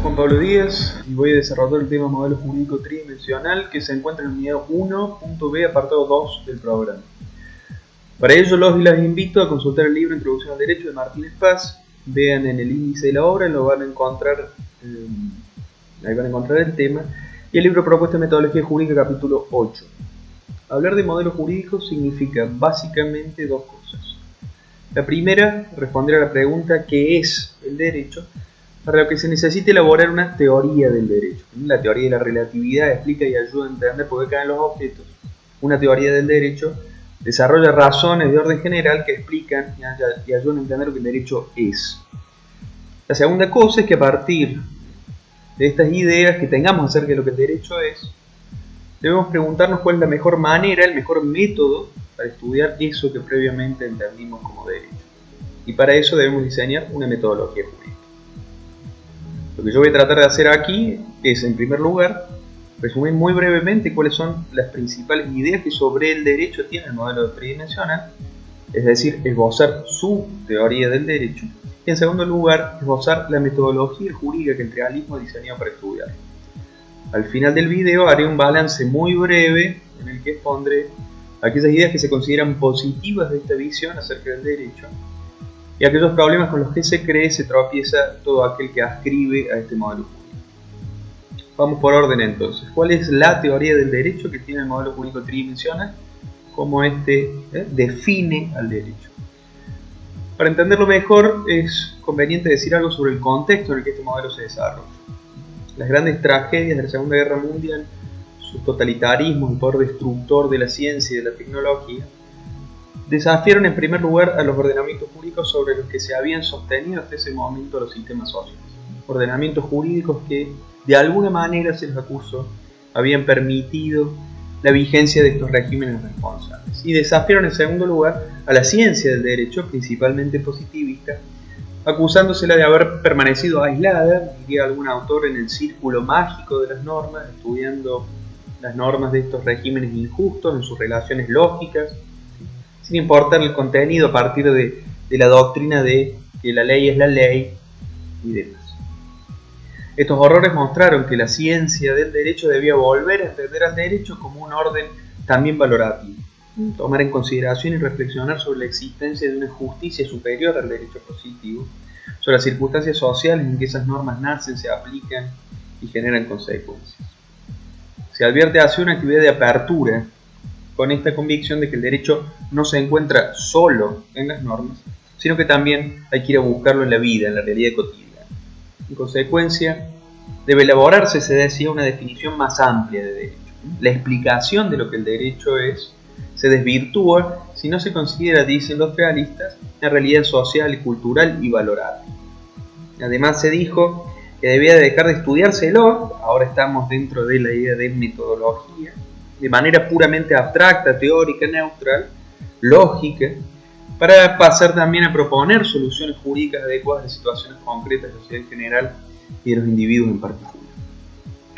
Juan Pablo Díaz y voy a desarrollar el tema modelo jurídico tridimensional que se encuentra en la unidad 1.b apartado 2 del programa. Para ello los y las invito a consultar el libro Introducción al Derecho de Martínez Paz. Vean en el índice de la obra, lo van a encontrar, ahí van a encontrar el tema, y el libro Propuesta de Metodología Jurídica capítulo 8. Hablar de modelo jurídico significa básicamente dos cosas. La primera, responder a la pregunta ¿qué es el derecho?, para lo que se necesita elaborar una teoría del derecho. La teoría de la relatividad explica y ayuda a entender por qué caen los objetos. Una teoría del derecho desarrolla razones de orden general que explican y ayudan a entender lo que el derecho es. La segunda cosa es que a partir de estas ideas que tengamos acerca de lo que el derecho es, debemos preguntarnos cuál es la mejor manera, el mejor método para estudiar eso que previamente entendimos como derecho. Y para eso debemos diseñar una metodología jurídica. Lo que yo voy a tratar de hacer aquí es, en primer lugar, resumir muy brevemente cuáles son las principales ideas que sobre el derecho tiene el modelo tridimensional, es decir, esbozar su teoría del derecho, y en segundo lugar, esbozar la metodología jurídica que el realismo diseñó para estudiar. Al final del video haré un balance muy breve en el que expondré aquellas ideas que se consideran positivas de esta visión acerca del derecho y aquellos problemas con los que se cree se tropieza todo aquel que ascribe a este modelo jurídico. Vamos por orden entonces. ¿Cuál es la teoría del derecho que tiene el modelo jurídico tridimensional? ¿Cómo define al derecho? Para entenderlo mejor es conveniente decir algo sobre el contexto en el que este modelo se desarrolla. Las grandes tragedias de la Segunda Guerra Mundial, su totalitarismo, el poder destructor de la ciencia y de la tecnología, desafiaron en primer lugar a los ordenamientos jurídicos sobre los que se habían sostenido hasta ese momento los sistemas sociales. Ordenamientos jurídicos que de alguna manera se les acusó habían permitido la vigencia de estos regímenes responsables. Y desafiaron en segundo lugar a la ciencia del derecho, principalmente positivista, acusándosela de haber permanecido aislada, diría algún autor, en el círculo mágico de las normas, estudiando las normas de estos regímenes injustos en sus relaciones lógicas, sin importar el contenido a partir de la doctrina de que la ley es la ley y demás. Estos horrores mostraron que la ciencia del derecho debía volver a entender al derecho como un orden también valorativo, tomar en consideración y reflexionar sobre la existencia de una justicia superior al derecho positivo, sobre las circunstancias sociales en que esas normas nacen, se aplican y generan consecuencias. Se advierte así una actividad de apertura con esta convicción de que el derecho no se encuentra solo en las normas, sino que también hay que ir a buscarlo en la vida, en la realidad cotidiana. En consecuencia, debe elaborarse, se decía, una definición más amplia de derecho. La explicación de lo que el derecho es se desvirtúa si no se considera, dicen los realistas, la realidad social, cultural y valorativa. Además se dijo que debía dejar de estudiárselo, ahora estamos dentro de la idea de metodología, de manera puramente abstracta, teórica, neutral, lógica, para pasar también a proponer soluciones jurídicas adecuadas a situaciones concretas de la sociedad en general y de los individuos en particular.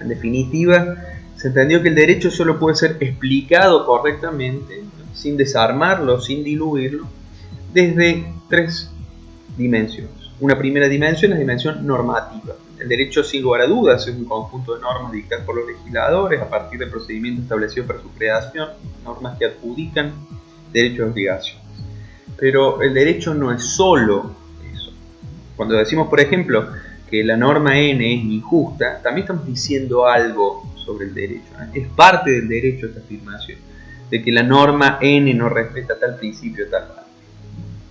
En definitiva, se entendió que el derecho solo puede ser explicado correctamente, sin desarmarlo, sin diluirlo, desde tres dimensiones. Una primera dimensión es la dimensión normativa. El derecho, sin lugar a dudas, es un conjunto de normas dictadas por los legisladores a partir de procedimientos establecidos para su creación, normas que adjudican derechos y obligaciones. Pero el derecho no es solo eso. Cuando decimos, por ejemplo, que la norma N es injusta, también estamos diciendo algo sobre el derecho. Es parte del derecho esta afirmación, de que la norma N no respeta tal principio, tal valor.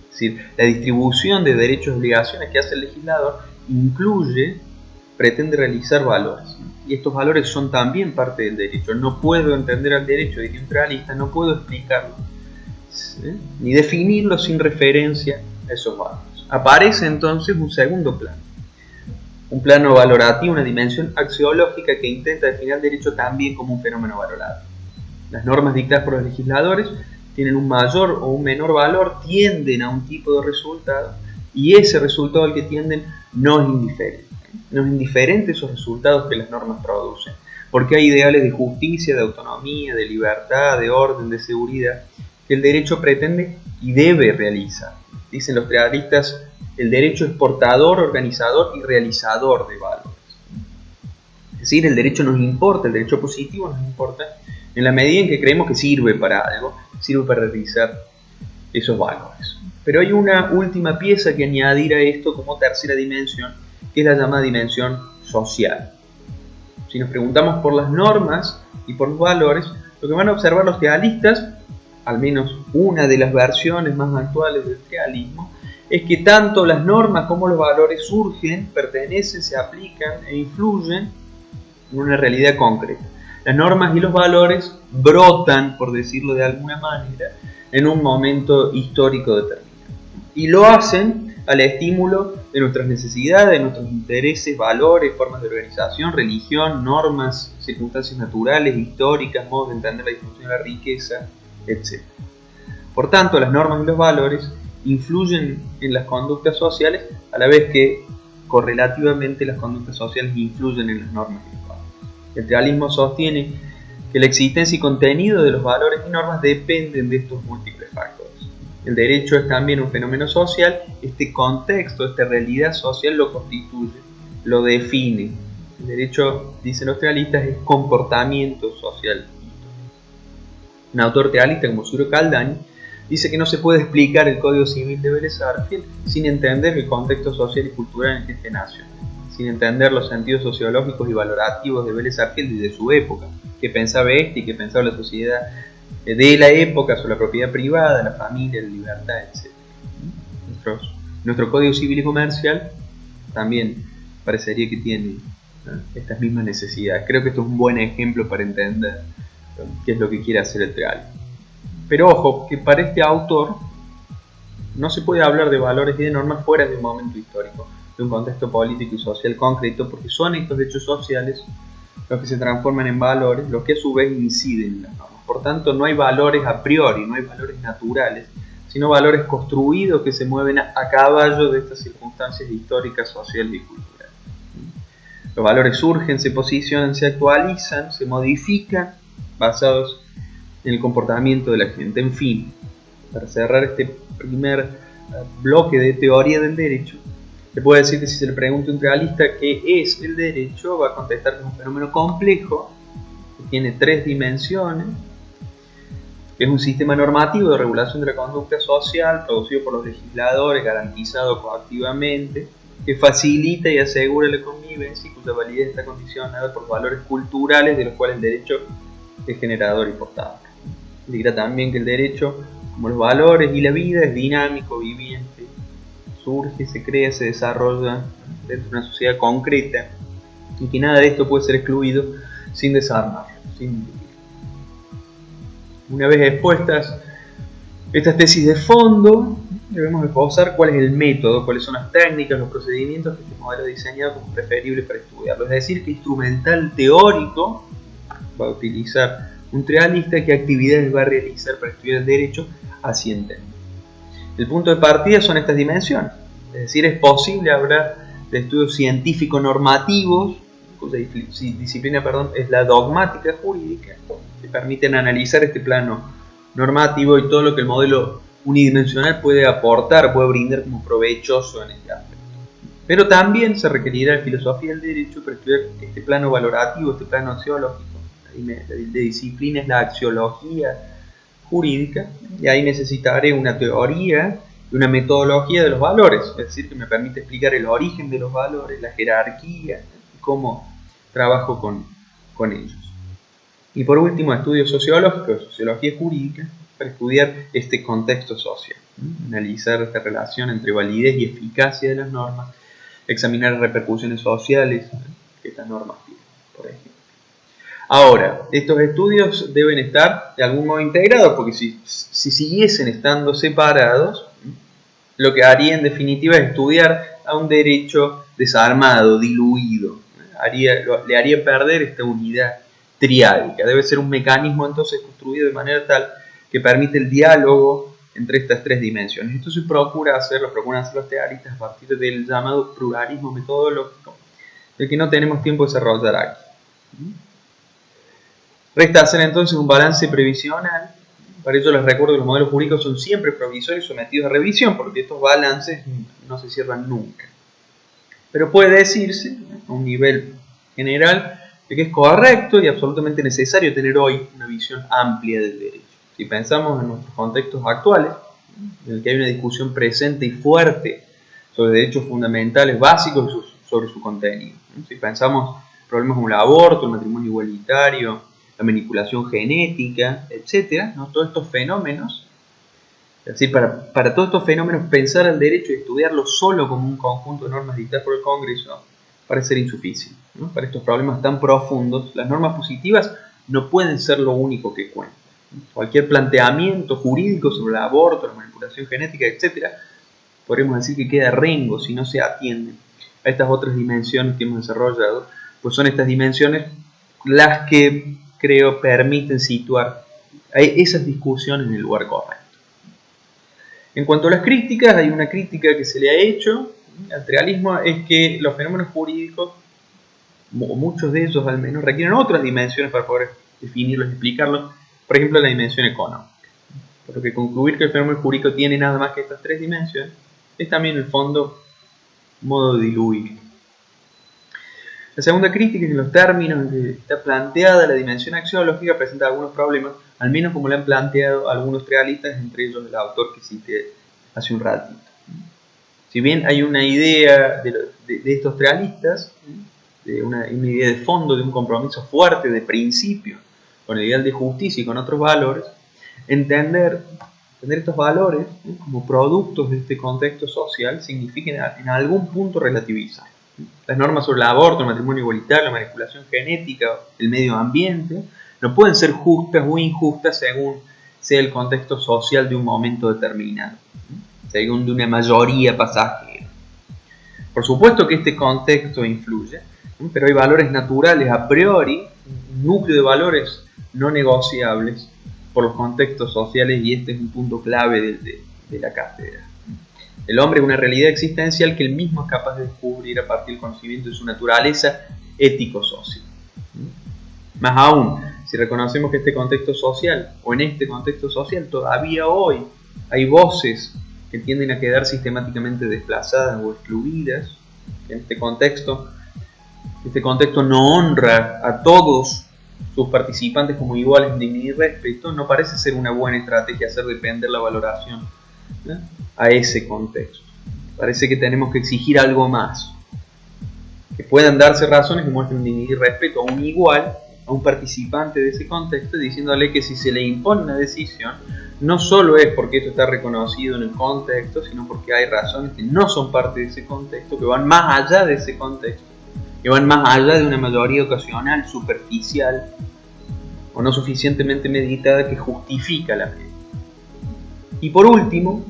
Es decir, la distribución de derechos y obligaciones que hace el legislador pretende realizar valores. Y estos valores son también parte del derecho. No puedo entender al derecho, diría un realista, no puedo explicarlo, ni definirlo sin referencia a esos valores. Aparece entonces un segundo plano. Un plano valorativo, una dimensión axiológica que intenta definir el derecho también como un fenómeno valorativo. Las normas dictadas por los legisladores tienen un mayor o un menor valor, tienden a un tipo de resultado, y ese resultado al que tienden no es indiferente. No es indiferente esos resultados que las normas producen, porque hay ideales de justicia, de autonomía, de libertad, de orden, de seguridad, que el derecho pretende y debe realizar. Dicen los realistas, el derecho es portador, organizador y realizador de valores. Es decir, el derecho nos importa, el derecho positivo nos importa en la medida en que creemos que sirve para algo, sirve para realizar esos valores. Pero hay una última pieza que añadir a esto como tercera dimensión, que es la llamada dimensión social. Si nos preguntamos por las normas y por los valores, lo que van a observar los tealistas, al menos una de las versiones más actuales del tealismo, es que tanto las normas como los valores surgen, pertenecen, se aplican e influyen en una realidad concreta. Las normas y los valores brotan, por decirlo de alguna manera, en un momento histórico determinado. Y lo hacen al estímulo de nuestras necesidades, de nuestros intereses, valores, formas de organización, religión, normas, circunstancias naturales, históricas, modos de entender la distribución de la riqueza, etc. Por tanto, las normas y los valores influyen en las conductas sociales, a la vez que correlativamente las conductas sociales influyen en las normas y los valores. El tealismo sostiene que la existencia y contenido de los valores y normas dependen de estos múltiples factores. El derecho es también un fenómeno social, este contexto, esta realidad social lo constituye, lo define. El derecho, dicen los tealistas, es comportamiento social. Un autor tealista como Suro Caldañi dice que no se puede explicar el Código Civil de Vélez Sarsfield sin entender el contexto social y cultural en que este nació, sin entender los sentidos sociológicos y valorativos de Vélez Sarsfield y de su época, qué pensaba este y qué pensaba la sociedad de la época sobre la propiedad privada, la familia, la libertad, etc. Nuestro Código Civil y Comercial también parecería que tiene estas mismas necesidades. Creo que esto es un buen ejemplo para entender qué es lo que quiere hacer el tealismo. Pero ojo, que para este autor no se puede hablar de valores y de normas fuera de un momento histórico, de un contexto político y social concreto, porque son estos hechos sociales los que se transforman en valores, los que a su vez inciden en las normas. Por tanto, no hay valores a priori, no hay valores naturales, sino valores construidos que se mueven a caballo de estas circunstancias históricas, sociales y culturales. Los valores surgen, se posicionan, se actualizan, se modifican, basados en el comportamiento de la gente. En fin, para cerrar este primer bloque de teoría del derecho, se puede decir que si se le pregunta a un realista qué es el derecho, va a contestar que es un fenómeno complejo, que tiene tres dimensiones, que es un sistema normativo de regulación de la conducta social, producido por los legisladores, garantizado coactivamente, que facilita y asegura la convivencia y cuya validez está condicionada por valores culturales de los cuales el derecho es generador y portador. Dirá también que el derecho, como los valores y la vida, es dinámico, viviente, surge, se crea, se desarrolla dentro de una sociedad concreta y que nada de esto puede ser excluido sin desarmarlo, sin dividirlo. Una vez expuestas estas tesis de fondo, debemos esbozar cuál es el método, cuáles son las técnicas, los procedimientos que este modelo ha diseñado como preferible para estudiarlo. Es decir, qué instrumental teórico va a utilizar un tealista, qué actividades va a realizar para estudiar el derecho, así entender. El punto de partida son estas dimensiones, es decir, es posible hablar de estudios científico-normativos, cuya disciplina es la dogmática jurídica, que permiten analizar este plano normativo y todo lo que el modelo unidimensional puede aportar, puede brindar como provechoso en este aspecto. Pero también se requerirá filosofía del derecho para estudiar este plano valorativo, este plano axiológico. La disciplina es la axiología jurídica, y ahí necesitaré una teoría y una metodología de los valores, es decir, que me permite explicar el origen de los valores, la jerarquía, y cómo trabajo con ellos. Y por último, estudios sociológicos, sociología jurídica, para estudiar este contexto social, analizar esta relación entre validez y eficacia de las normas, examinar las repercusiones sociales que estas normas tienen, por ejemplo. Ahora, estos estudios deben estar de algún modo integrados, porque si siguiesen estando separados, lo que haría en definitiva es estudiar a un derecho desarmado, diluido, le haría perder esta unidad triádica. Debe ser un mecanismo entonces construido de manera tal que permite el diálogo entre estas tres dimensiones. Esto se procuran hacer los tealistas a partir del llamado pluralismo metodológico, del que no tenemos tiempo de desarrollar aquí. Resta hacer entonces un balance previsional. Para ello les recuerdo que los modelos jurídicos son siempre provisorios y sometidos a revisión, porque estos balances no se cierran nunca. Pero puede decirse, a un nivel general, de que es correcto y absolutamente necesario tener hoy una visión amplia del derecho. Si pensamos en nuestros contextos actuales, en el que hay una discusión presente y fuerte sobre derechos fundamentales básicos sobre su contenido. Si pensamos en problemas como el aborto, el matrimonio igualitario, la manipulación genética, etc., ¿no? Todos estos fenómenos, es decir, para todos estos fenómenos pensar el derecho y estudiarlo solo como un conjunto de normas dictadas por el Congreso parece ser insuficiente, ¿no? Para estos problemas tan profundos, las normas positivas no pueden ser lo único que cuenta. Cualquier planteamiento jurídico sobre el aborto, la manipulación genética, etc., podríamos decir que queda rengo si no se atiende a estas otras dimensiones que hemos desarrollado, pues son estas dimensiones las que, creo, permiten situar esas discusiones en el lugar correcto. En cuanto a las críticas, hay una crítica que se le ha hecho al trialismo, es que los fenómenos jurídicos, muchos de ellos al menos, requieren otras dimensiones para poder definirlos y explicarlos, por ejemplo la dimensión económica. Por lo que concluir que el fenómeno jurídico tiene nada más que estas tres dimensiones es también en el fondo un modo de diluir. La segunda crítica es que en los términos en que está planteada la dimensión axiológica presenta algunos problemas, al menos como lo han planteado algunos trialistas, entre ellos el autor que cité hace un ratito. Si bien hay una idea de estos trialistas, de una idea de fondo, de un compromiso fuerte, de principio, con el ideal de justicia y con otros valores, entender estos valores como productos de este contexto social significa en algún punto relativizar. Las normas sobre el aborto, el matrimonio igualitario, la manipulación genética, el medio ambiente, no pueden ser justas o injustas según sea el contexto social de un momento determinado, según de una mayoría pasajera. Por supuesto que este contexto influye, pero hay valores naturales a priori, un núcleo de valores no negociables por los contextos sociales, y este es un punto clave de la cátedra. El hombre es una realidad existencial que él mismo es capaz de descubrir a partir del conocimiento de su naturaleza ético-social. Más aún, si reconocemos que este contexto social, o en este contexto social todavía hoy hay voces que tienden a quedar sistemáticamente desplazadas o excluidas, en este contexto no honra a todos sus participantes como iguales en dignidad y respeto, no parece ser una buena estrategia hacer depender la valoración, ¿no?, a ese contexto. Parece que tenemos que exigir algo más, que puedan darse razones que muestren dignidad y respeto a un igual, a un participante de ese contexto, diciéndole que si se le impone una decisión, no solo es porque esto está reconocido en el contexto, sino porque hay razones que no son parte de ese contexto, que van más allá de ese contexto, que van más allá de una mayoría ocasional, superficial o no suficientemente meditada que justifica la fe. Y por último,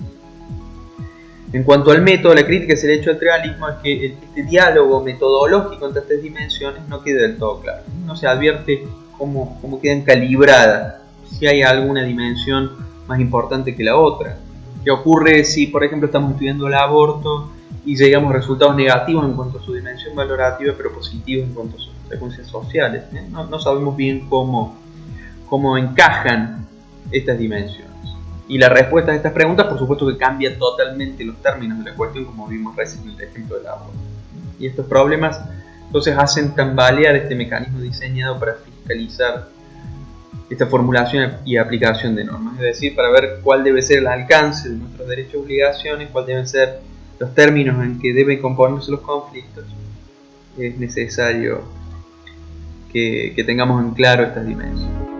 en cuanto al método, la crítica que se le ha hecho al trialismo es que este diálogo metodológico entre estas dimensiones no queda del todo claro. No se advierte cómo quedan calibradas, si hay alguna dimensión más importante que la otra. ¿Qué ocurre si, por ejemplo, estamos estudiando el aborto y llegamos a resultados negativos en cuanto a su dimensión valorativa, pero positivos en cuanto a sus consecuencias sociales? No sabemos bien cómo encajan estas dimensiones. Y la respuesta a estas preguntas, por supuesto, que cambia totalmente los términos de la cuestión, como vimos recién en el ejemplo del aborto. Y estos problemas entonces hacen tambalear este mecanismo diseñado para fiscalizar esta formulación y aplicación de normas, es decir, para ver cuál debe ser el alcance de nuestros derechos y obligaciones, cuál deben ser los términos en que deben componerse los conflictos. Es necesario que tengamos en claro estas dimensiones.